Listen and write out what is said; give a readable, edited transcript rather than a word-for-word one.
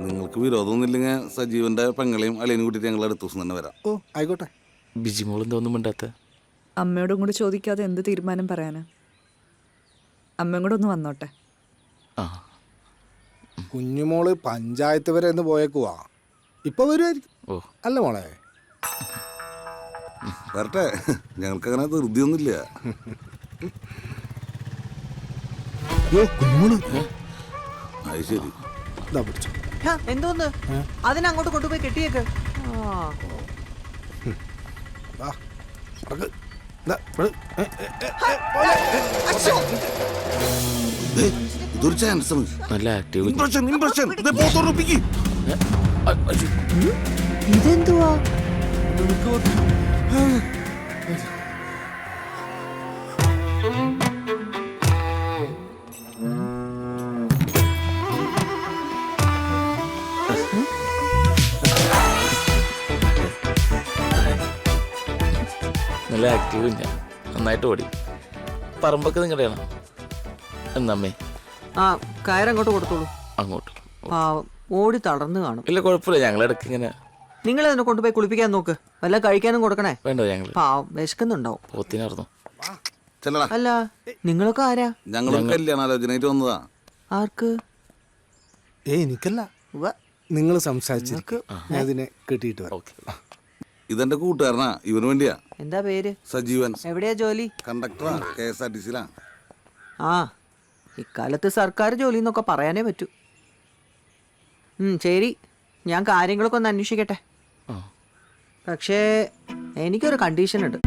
നിങ്ങൾക്ക് വിരോധമൊന്നുമില്ലെങ്കിൽ സജീവന്റെ പെങ്ങളെയും അളിയനും കൂട്ടിയിട്ട് ഞങ്ങൾ അടുത്ത ദിവസം തന്നെ വരാം. ഓ ആയിക്കോട്ടെ. ബിജിമോൾ എന്തോന്നും മിണ്ടാത്ത? അമ്മയോടും കൂടി ചോദിക്കാതെ എന്ത് തീരുമാനം പറയാനാ? അമ്മയും കൂടെ ഒന്ന് വന്നോട്ടെ. ആ കുഞ്ഞുമോള് പഞ്ചായത്ത് വരെ ഒന്ന് പോയേക്കുവാ. ഇപ്പൊ വരുമായിരിക്കും. ഓ അല്ല മോളെ? വരട്ടെ, ഞങ്ങൾക്കങ്ങനെ ധൃതിയൊന്നുമില്ല. കുഞ്ഞുമോള് അത് ശരി. ഇതാ പിടിച്ചോ. എന്തോന്ന് അതിനങ്ങോട്ട് കൊണ്ടുപോയി കെട്ടിയേക്ക്. വാ, നടക്ക്. ദാ, ഇവിടെ. ഇതൊരു ചാൻസ് ആണ്. നല്ല ആക്റ്റീവ്. ഇംപ്രഷൻ ഇത് പോത്തോറപ്പിക്ക്. ഇതെന്തുവാ? നല്ല ആക്റ്റീവ് ഞാൻ നന്നായിട്ട് ഓടി. പറമ്പൊക്കെ നിങ്ങളുടെയാണോ? എന്നമ്മേ ആ കയറങ്ങോട്ട് കൊടുത്തോളൂ. അങ്ങോട്ട്. പാവം ഓടി തളർന്നു കാണും. ഇല്ല കുഴപ്പമില്ല, ഞങ്ങളിടയ്ക്ക് ഇങ്ങനെ. നിങ്ങൾ അതിനെ കൊണ്ടുപോയി കുളിപ്പിക്കാൻ നോക്ക്. വല്ല കഴിക്കാനും കൊടുക്കണേ. വേണ്ട, ഞങ്ങൾ പാവം വിശക്കുന്നുണ്ടാവും. പോത്തിനായിരുന്നു. ചെല്ലടാ. അല്ല നിങ്ങളൊക്കെ ആരാ? ഞങ്ങൾ കല്യാണാലോചനയായിട്ട് വന്നതാ. ആർക്ക്? എനിക്കല്ല, നിങ്ങൾ സംസാരിച്ചിരിക്ക്. ഞാൻ ഇതിനെ കെട്ടിയിട്ട് വരാം. ഓക്കെ. ഇതെന്റെ കൂട്ടുകാരനാ, ഇവന് വേണ്ടിയാ. എന്താ പേര്? സജീവൻ. എവിടെയാ ജോലി? കണ്ടക്ടറാ, KSRTC-ലാ. ആ ഇക്കാലത്ത് സർക്കാർ ജോലി എന്നൊക്കെ പറയാനേ പറ്റൂ. ശരി, ഞാൻ കാര്യങ്ങളൊക്കെ ഒന്ന് അന്വേഷിക്കട്ടെ. ആ പക്ഷേ എനിക്കൊരു കണ്ടീഷൻ ഉണ്ട്.